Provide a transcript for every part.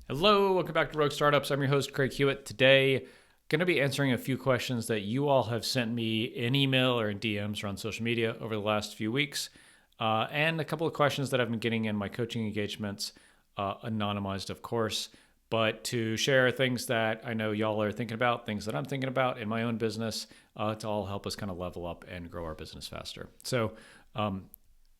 Hello, welcome back to Rogue Startups. I'm your host, Craig Hewitt. Today, going to be answering a few questions that you all have sent me in email or in DMs or on social media over the last few weeks, and a couple of questions that I've been getting in my coaching engagements, anonymized, of course, but to share things that I know y'all are thinking about, things that I'm thinking about in my own business, to all help us kind of level up and grow our business faster. So,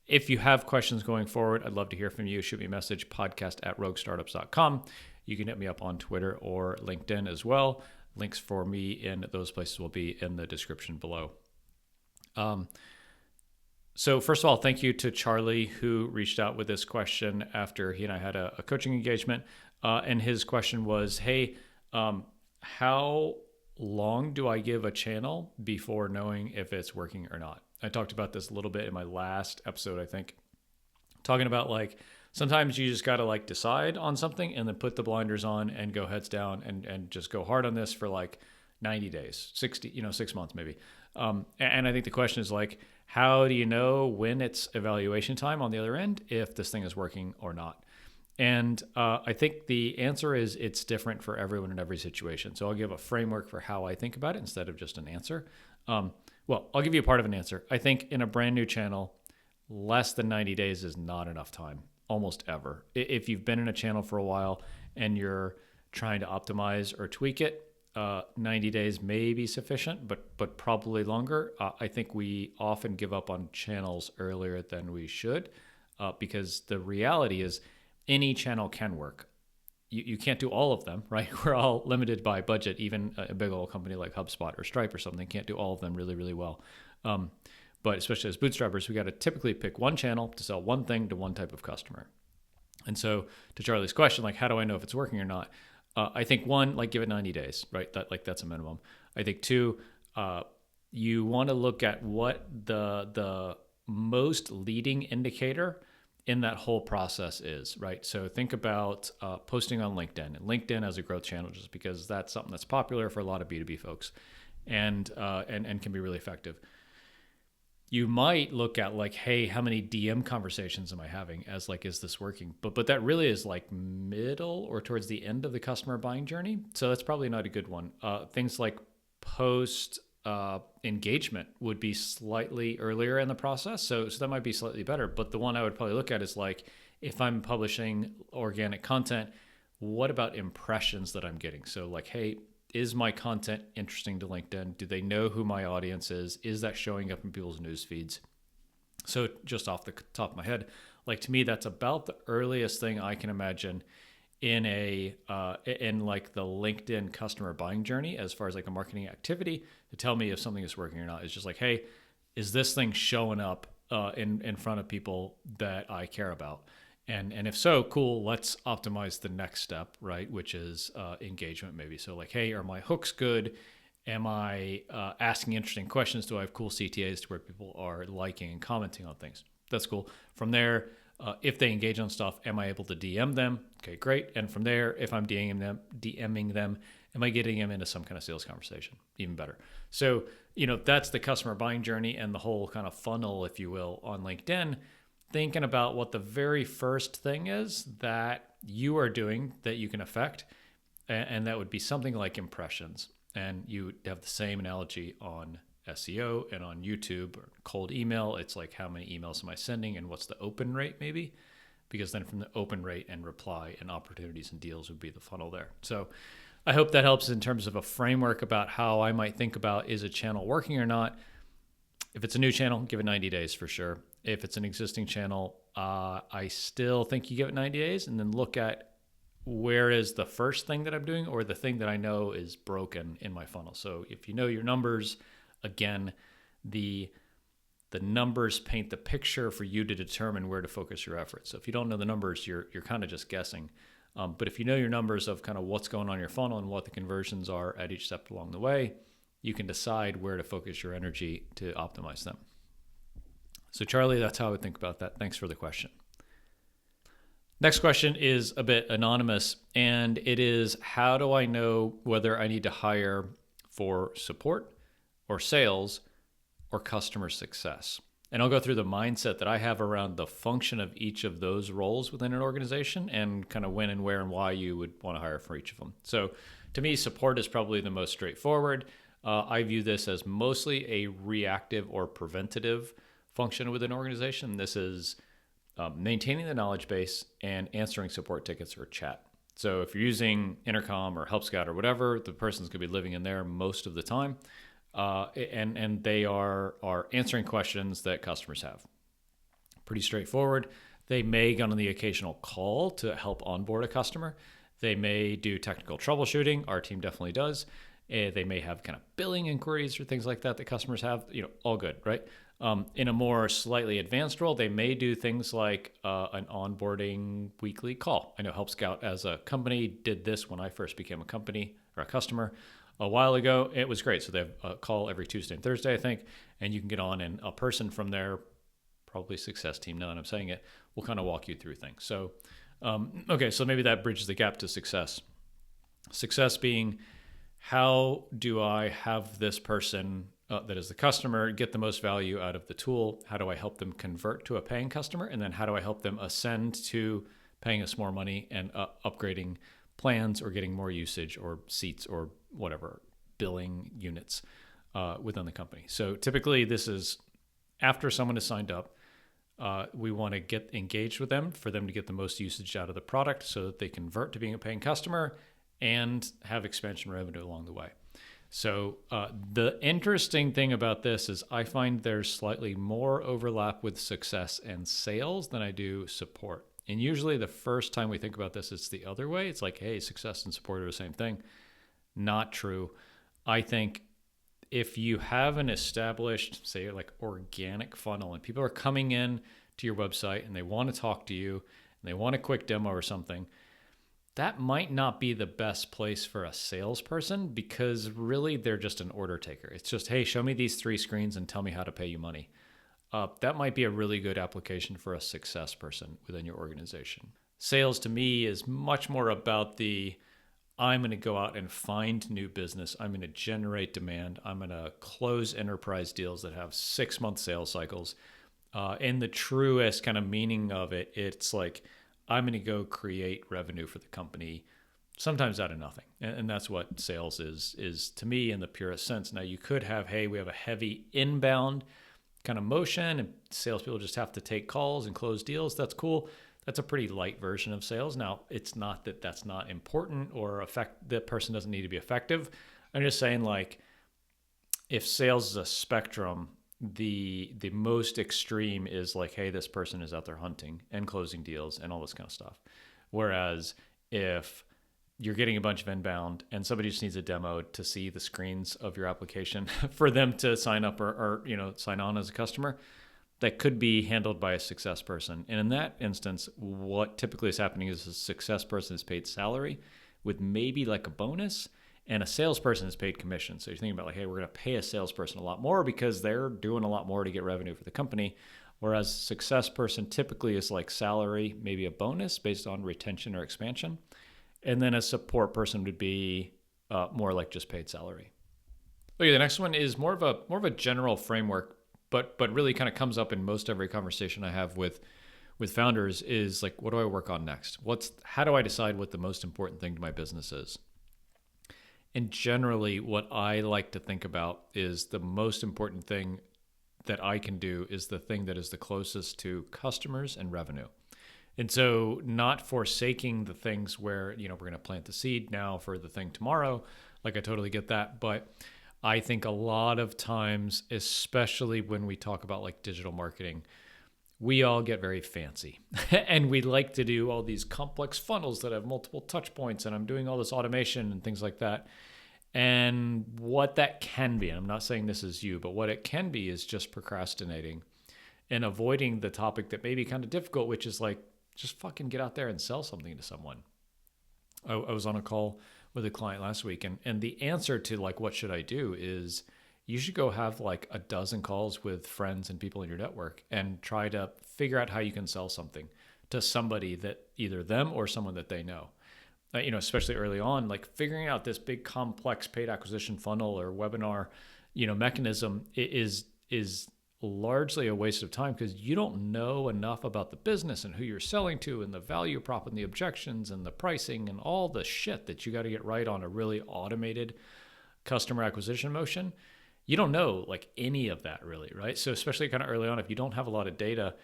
if you have questions going forward, I'd love to hear from you. Shoot me a message, podcast@roguestartups.com. You can hit me up on Twitter or LinkedIn as well. Links for me in those places will be in the description below. So first of all, thank you to Charlie who reached out with this question after he and I had a coaching engagement. And his question was, hey, how long do I give a channel before knowing if it's working or not? I talked about this a little bit in my last episode, I think, talking about like sometimes you just got to like decide on something and then put the blinders on and go heads down and just go hard on this for like 90 days, 60, 6 months maybe. And I think the question is like, how do you know when it's evaluation time on the other end, if this thing is working or not? And I think the answer is it's different for everyone in every situation. So I'll give a framework for how I think about it instead of just an answer. Well, I'll give you a part of an answer. I think in a brand new channel, less than 90 days is not enough time, almost ever. If you've been in a channel for a while and you're trying to optimize or tweak it, 90 days may be sufficient, but probably longer. I think we often give up on channels earlier than we should because the reality is any channel can work. You can't do all of them, right? We're all limited by budget. Even a big old company like HubSpot or Stripe or something can't do all of them really, really well. But especially as bootstrappers, we got to typically pick one channel to sell one thing to one type of customer. And so to Charlie's question, like, how do I know if it's working or not? I think one, like give it 90 days, right? That's a minimum. I think two, you want to look at what the most leading indicator in that whole process is, right? So think about posting on LinkedIn, and LinkedIn as a growth channel, just because that's something that's popular for a lot of B2B folks, and can be really effective. You might look at like, hey, how many DM conversations am I having as like, is this working? But that really is like middle or towards the end of the customer buying journey. So that's probably not a good one. Things like post engagement would be slightly earlier in the process. So that might be slightly better. But the one I would probably look at is like, if I'm publishing organic content, what about impressions that I'm getting? So like, hey, is my content interesting to LinkedIn? Do they know who my audience is? Is that showing up in people's news feeds? So just off the top of my head, like to me, that's about the earliest thing I can imagine in like the LinkedIn customer buying journey, as far as like a marketing activity to tell me if something is working or not. It's just like, hey, is this thing showing up in front of people that I care about? And if so, cool, let's optimize the next step, right? Which is engagement maybe. So like, hey, are my hooks good? Am I asking interesting questions? Do I have cool CTAs to where people are liking and commenting on things? That's cool. From there, if they engage on stuff, am I able to DM them? Okay, great. And from there, if I'm DMing them, am I getting them into some kind of sales conversation? Even better. So, that's the customer buying journey and the whole kind of funnel, if you will, on LinkedIn. Thinking about what the very first thing is that you are doing that you can affect. And that would be something like impressions. And you have the same analogy on SEO and on YouTube or cold email. It's like, how many emails am I sending and what's the open rate maybe? Because then from the open rate and reply and opportunities and deals would be the funnel there. So I hope that helps in terms of a framework about how I might think about, is a channel working or not? If it's a new channel, give it 90 days for sure. If it's an existing channel, I still think you give it 90 days and then look at where is the first thing that I'm doing or the thing that I know is broken in my funnel. So if you know your numbers, again, the numbers paint the picture for you to determine where to focus your efforts. So if you don't know the numbers, you're kind of just guessing. But if you know your numbers of kind of what's going on in your funnel and what the conversions are at each step along the way, you can decide where to focus your energy to optimize them. So Charlie, that's how I would think about that. Thanks for the question. Next question is a bit anonymous, and it is, how do I know whether I need to hire for support or sales or customer success? And I'll go through the mindset that I have around the function of each of those roles within an organization and kind of when and where and why you would want to hire for each of them. So to me, support is probably the most straightforward. I view this as mostly a reactive or preventative function within an organization. This is maintaining the knowledge base and answering support tickets or chat. So if you're using Intercom or Help Scout or whatever, the person's going to be living in there most of the time. And they are answering questions that customers have. Pretty straightforward. They may get on the occasional call to help onboard a customer. They may do technical troubleshooting. Our team definitely does. They may have kind of billing inquiries or things like that that customers have. All good, right? In a more slightly advanced role, they may do things like an onboarding weekly call. I know Help Scout as a company did this when I first became a company or a customer a while ago. It was great. So they have a call every Tuesday and Thursday, I think, and you can get on, and a person from their probably success team, now that I'm saying it, will kind of walk you through things. So, okay, so maybe that bridges the gap to success. Success being, how do I have this person that is the customer get the most value out of the tool? How do I help them convert to a paying customer? And then how do I help them ascend to paying us more money and upgrading plans or getting more usage or seats or whatever, billing units within the company? So typically this is after someone is signed up. We want to get engaged with them for them to get the most usage out of the product so that they convert to being a paying customer and have expansion revenue along the way. So the interesting thing about this is I find there's slightly more overlap with success and sales than I do support. And usually the first time we think about this, it's the other way. It's like, hey, success and support are the same thing. Not true. I think if you have an established, say, like organic funnel and people are coming in to your website and they want to talk to you and they want a quick demo or something, that might not be the best place for a salesperson because really they're just an order taker. It's just, hey, show me these 3 screens and tell me how to pay you money. That might be a really good application for a success person within your organization. Sales to me is much more about I'm going to go out and find new business. I'm going to generate demand. I'm going to close enterprise deals that have 6-month sales cycles. In the truest kind of meaning of it, it's like I'm going to go create revenue for the company, sometimes out of nothing. And that's what sales is to me in the purest sense. Now you could have, hey, we have a heavy inbound kind of motion and salespeople just have to take calls and close deals. That's cool. That's a pretty light version of sales. Now, it's not that that's not important or that person doesn't need to be effective. I'm just saying, like, if sales is a spectrum, the most extreme is like, hey, this person is out there hunting and closing deals and all this kind of stuff. Whereas if you're getting a bunch of inbound and somebody just needs a demo to see the screens of your application for them to sign up or sign on as a customer, that could be handled by a success person. And in that instance, what typically is happening is a success person is paid salary with maybe like a bonus, and a salesperson is paid commission. So you're thinking about like, hey, we're going to pay a salesperson a lot more because they're doing a lot more to get revenue for the company. Whereas success person typically is like salary, maybe a bonus based on retention or expansion. And then a support person would be more like just paid salary. Okay, the next one is more of a general framework, but really kind of comes up in most every conversation I have with founders is like, what do I work on next? How do I decide what the most important thing to my business is? And generally, what I like to think about is the most important thing that I can do is the thing that is the closest to customers and revenue. And so not forsaking the things where, we're going to plant the seed now for the thing tomorrow. Like I totally get that. But I think a lot of times, especially when we talk about like digital marketing, we all get very fancy and we like to do all these complex funnels that have multiple touch points and I'm doing all this automation and things like that. And what that can be, and I'm not saying this is you, but what it can be is just procrastinating and avoiding the topic that may be kind of difficult, which is like, just fucking get out there and sell something to someone. I was on a call with a client last week and the answer to like, what should I do is you should go have like a dozen calls with friends and people in your network and try to figure out how you can sell something to somebody that either them or someone that they know. Especially early on, like figuring out this big complex paid acquisition funnel or webinar, mechanism is largely a waste of time because you don't know enough about the business and who you're selling to and the value prop and the objections and the pricing and all the shit that you got to get right on a really automated customer acquisition motion. You don't know like any of that really, right? So especially kind of early on, if you don't have a lot of data,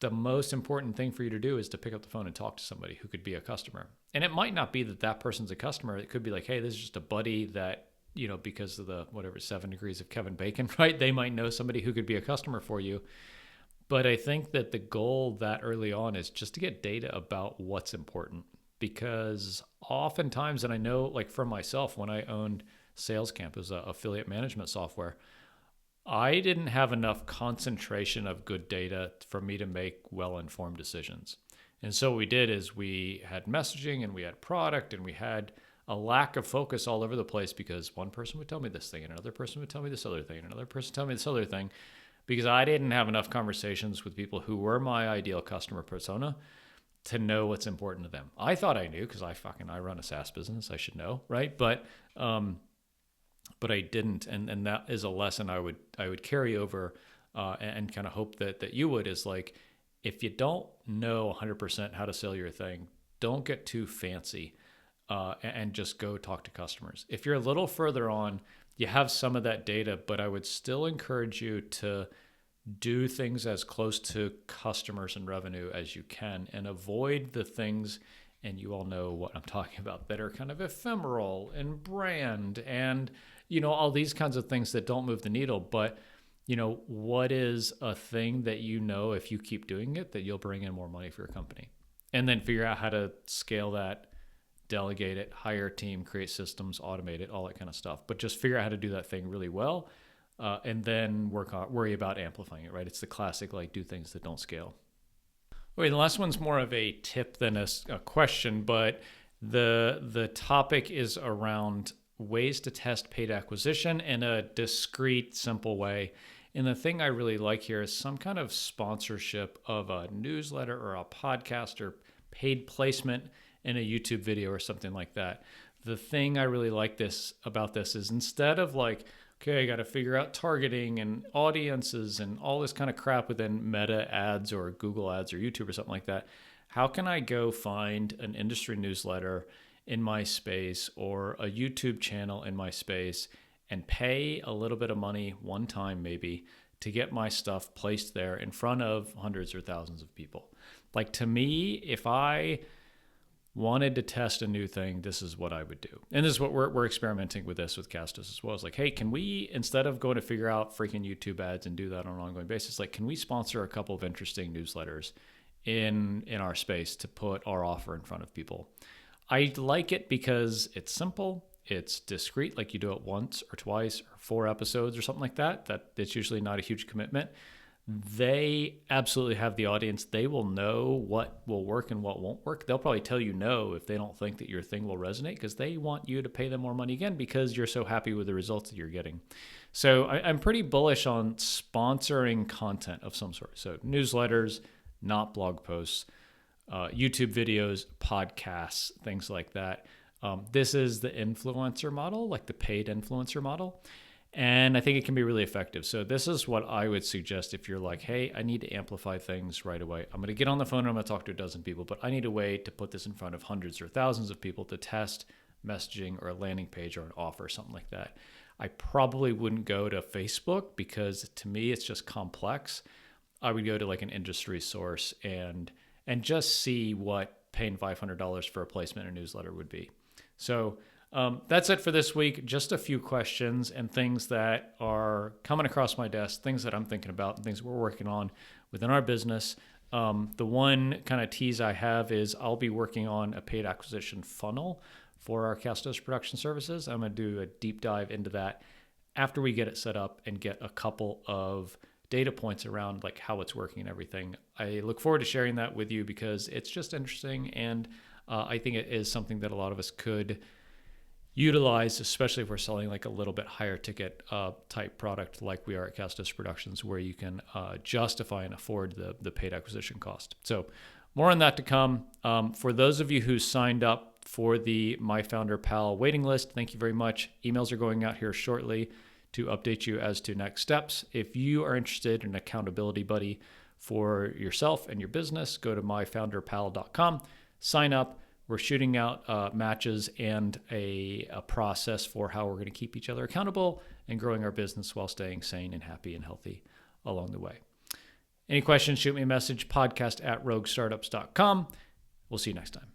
the most important thing for you to do is to pick up the phone and talk to somebody who could be a customer. And it might not be that that person's a customer. It could be like, hey, this is just a buddy that, you know, because of the whatever 7 degrees of Kevin Bacon, right? They might know somebody who could be a customer for you. But I think that the goal that early on is just to get data about what's important. Because oftentimes, and I know like for myself, when I owned SalesCamp, it was an affiliate management software, I didn't have enough concentration of good data for me to make well-informed decisions. And so what we did is we had messaging and we had product and we had a lack of focus all over the place because one person would tell me this thing and another person would tell me this other thing and another person would tell me this other thing because I didn't have enough conversations with people who were my ideal customer persona to know what's important to them. I thought I knew because I run a SaaS business. I should know, right? But I didn't, and that is a lesson I would carry over and kind of hope that you would, is like, if you don't know 100% how to sell your thing, don't get too fancy and just go talk to customers. If you're a little further on, you have some of that data, but I would still encourage you to do things as close to customers and revenue as you can and avoid the things, and you all know what I'm talking about, that are kind of ephemeral and brand and, you know, all these kinds of things that don't move the needle. But, you know, what is a thing that, you know, if you keep doing it, that you'll bring in more money for your company? And then figure out how to scale that, delegate it, hire a team, create systems, automate it, all that kind of stuff. But just figure out how to do that thing really well, and then worry about amplifying it, right? It's the classic, like, do things that don't scale. Okay, the last one's more of a tip than a question, but the topic is around ways to test paid acquisition in a discreet, simple way. And the thing I really like here is some kind of sponsorship of a newsletter or a podcast or paid placement in a YouTube video or something like that. The thing I really like about this is, instead of like, okay, I got to figure out targeting and audiences and all this kind of crap within Meta ads or Google ads or YouTube or something like that, how can I go find an industry newsletter in my space or a YouTube channel in my space and pay a little bit of money one time maybe to get my stuff placed there in front of hundreds or thousands of people? Like, to me, if I wanted to test a new thing, this is what I would do. And this is what we're experimenting with this with Castos as well. It's like, hey, can we, instead of going to figure out freaking YouTube ads and do that on an ongoing basis, like, can we sponsor a couple of interesting newsletters in our space to put our offer in front of people? I like it because it's simple, it's discreet, like you do it once or twice or 4 episodes or something like that. It's usually not a huge commitment. They absolutely have the audience. They will know what will work and what won't work. They'll probably tell you no if they don't think that your thing will resonate, because they want you to pay them more money again because you're so happy with the results that you're getting. So I'm pretty bullish on sponsoring content of some sort. So newsletters, not blog posts, YouTube videos, podcasts, things like that. This is the influencer model, like the paid influencer model. And I think it can be really effective. So this is what I would suggest if you're like, hey, I need to amplify things right away. I'm going to get on the phone and I'm going to talk to a dozen people, but I need a way to put this in front of hundreds or thousands of people to test messaging or a landing page or an offer, something like that. I probably wouldn't go to Facebook because, to me, it's just complex. I would go to like an industry source and just see what paying $500 for a placement in a newsletter would be. So that's it for this week. Just a few questions and things that are coming across my desk, things that I'm thinking about, and things we're working on within our business. The one kind of tease I have is I'll be working on a paid acquisition funnel for our Castos Production Services. I'm going to do a deep dive into that after we get it set up and get a couple of data points around like how it's working and everything. I look forward to sharing that with you because it's just interesting, and I think it is something that a lot of us could utilize, especially if we're selling like a little bit higher ticket type product like we are at Castos Productions, where you can justify and afford the paid acquisition cost. So more on that to come. For those of you who signed up for the My Founder Pal waiting list, thank you very much. Emails are going out here shortly to update you as to next steps. If you are interested in an accountability buddy for yourself and your business, go to myfounderpal.com, sign up. We're shooting out matches and a process for how we're going to keep each other accountable and growing our business while staying sane and happy and healthy along the way. Any questions, shoot me a message, podcast@roguestartups.com. We'll see you next time.